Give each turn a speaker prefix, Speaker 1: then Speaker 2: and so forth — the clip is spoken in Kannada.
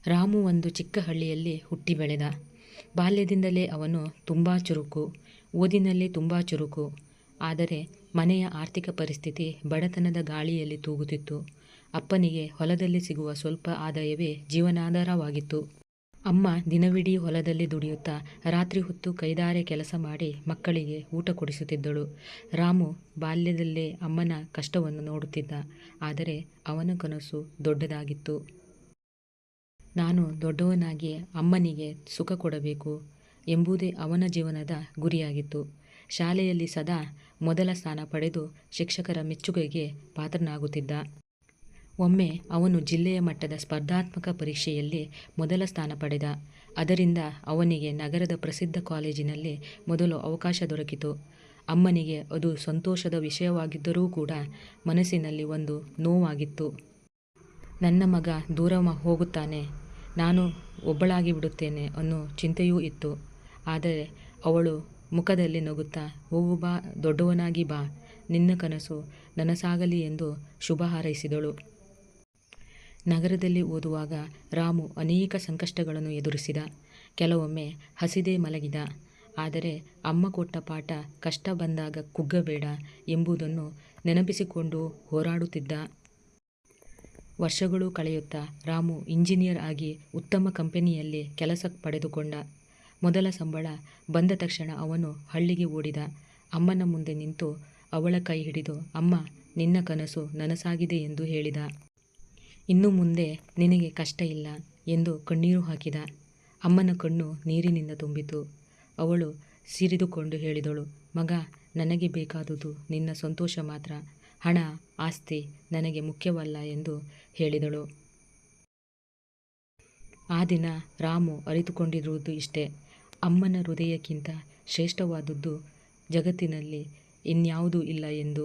Speaker 1: ರಾಮು ಒಂದು ಚಿಕ್ಕ ಹಳ್ಳಿಯಲ್ಲಿ ಹುಟ್ಟಿ ಬೆಳೆದ. ಬಾಲ್ಯದಿಂದಲೇ ಅವನು ತುಂಬ ಚುರುಕು, ಓದಿನಲ್ಲಿ ತುಂಬ ಚುರುಕು. ಆದರೆ ಮನೆಯ ಆರ್ಥಿಕ ಪರಿಸ್ಥಿತಿ ಬಡತನದ ಗಾಳಿಯಲ್ಲಿ ತೂಗುತ್ತಿತ್ತು. ಅಪ್ಪನಿಗೆ ಹೊಲದಲ್ಲಿ ಸಿಗುವ ಸ್ವಲ್ಪ ಆದಾಯವೇ ಜೀವನಾಧಾರವಾಗಿತ್ತು. ಅಮ್ಮ ದಿನವಿಡೀ ಹೊಲದಲ್ಲಿ ದುಡಿಯುತ್ತಾ ರಾತ್ರಿ ಹೊತ್ತು ಕೈದಾರೆ ಕೆಲಸ ಮಾಡಿ ಮಕ್ಕಳಿಗೆ ಊಟ ಕೊಡಿಸುತ್ತಿದ್ದಳು. ರಾಮು ಬಾಲ್ಯದಲ್ಲೇ ಅಮ್ಮನ ಕಷ್ಟವನ್ನು ನೋಡುತ್ತಿದ್ದ. ಆದರೆ ಅವನ ಕನಸು ದೊಡ್ಡದಾಗಿತ್ತು. ನಾನು ದೊಡ್ಡವನಾಗಿ ಅಮ್ಮನಿಗೆ ಸುಖ ಕೊಡಬೇಕು ಎಂಬುದೇ ಅವನ ಜೀವನದ ಗುರಿಯಾಗಿತ್ತು. ಶಾಲೆಯಲ್ಲಿ ಸದಾ ಮೊದಲ ಸ್ಥಾನ ಪಡೆದು ಶಿಕ್ಷಕರ ಮೆಚ್ಚುಗೆಗೆ ಪಾತ್ರನಾಗುತ್ತಿದ್ದ. ಒಮ್ಮೆ ಅವನು ಜಿಲ್ಲೆಯ ಮಟ್ಟದ ಸ್ಪರ್ಧಾತ್ಮಕ ಪರೀಕ್ಷೆಯಲ್ಲಿ ಮೊದಲ ಸ್ಥಾನ ಪಡೆದ. ಅದರಿಂದ ಅವನಿಗೆ ನಗರದ ಪ್ರಸಿದ್ಧ ಕಾಲೇಜಿನಲ್ಲಿ ಮೊದಲು ಅವಕಾಶ ದೊರಕಿತು. ಅಮ್ಮನಿಗೆ ಅದು ಸಂತೋಷದ ವಿಷಯವಾಗಿದ್ದರೂ ಕೂಡ ಮನಸ್ಸಿನಲ್ಲಿ ಒಂದು ನೋವಾಗಿತ್ತು. ನನ್ನ ಮಗ ದೂರ ಹೋಗುತ್ತಾನೆ, ನಾನು ಒಬ್ಬಳಾಗಿ ಬಿಡುತ್ತೇನೆ ಅನ್ನೋ ಚಿಂತೆಯೂ ಇತ್ತು. ಆದರೆ ಅವಳು ಮುಖದಲ್ಲಿ ನಗುತ್ತಾ, ಹೋಗು ಬಾ, ದೊಡ್ಡವನಾಗಿ ಬಾ, ನಿನ್ನ ಕನಸು ನನಸಾಗಲಿ ಎಂದು ಶುಭ ಹಾರೈಸಿದಳು. ನಗರದಲ್ಲಿ ಓದುವಾಗ ರಾಮು ಅನೇಕ ಸಂಕಷ್ಟಗಳನ್ನು ಎದುರಿಸಿದ. ಕೆಲವೊಮ್ಮೆ ಹಸಿದೇ ಮಲಗಿದ. ಆದರೆ ಅಮ್ಮ ಕೊಟ್ಟ ಪಾಠ ಕಷ್ಟ ಬಂದಾಗ ಕುಗ್ಗಬೇಡ ಎಂಬುದನ್ನು ನೆನಪಿಸಿಕೊಂಡು ಹೋರಾಡುತ್ತಿದ್ದ. ವರ್ಷಗಳು ಕಳೆಯುತ್ತಾ ರಾಮು ಇಂಜಿನಿಯರ್ ಆಗಿ ಉತ್ತಮ ಕಂಪನಿಯಲ್ಲಿ ಕೆಲಸ ಪಡೆದುಕೊಂಡ. ಮೊದಲ ಸಂಬಳ ಬಂದ ತಕ್ಷಣ ಅವನು ಹಳ್ಳಿಗೆ ಓಡಿದ. ಅಮ್ಮನ ಮುಂದೆ ನಿಂತು ಅವಳ ಕೈ ಹಿಡಿದು, ಅಮ್ಮ, ನಿನ್ನ ಕನಸು ನನಸಾಗಿದೆ ಎಂದು ಹೇಳಿದ. ಇನ್ನು ಮುಂದೆ ನಿನಗೆ ಕಷ್ಟ ಇಲ್ಲ ಎಂದು ಕಣ್ಣೀರು ಹಾಕಿದ. ಅಮ್ಮನ ಕಣ್ಣು ನೀರಿನಿಂದ ತುಂಬಿತು. ಅವಳು ಸಿರಿದುಕೊಂಡು ಹೇಳಿದಳು, ಮಗ, ನನಗೆ ಬೇಕಾದುದು ನಿನ್ನ ಸಂತೋಷ ಮಾತ್ರ. ಹಣ, ಆಸ್ತಿ ನನಗೆ ಮುಖ್ಯವಲ್ಲ ಎಂದು ಹೇಳಿದಳು. ಆ ದಿನ ರಾಮು ಅರಿತುಕೊಂಡಿರುವುದು ಇಷ್ಟೇ: ಅಮ್ಮನ ಹೃದಯಕ್ಕಿಂತ ಶ್ರೇಷ್ಠವಾದುದು ಜಗತ್ತಿನಲ್ಲಿ ಇನ್ಯಾವುದೂ ಇಲ್ಲ ಎಂದು.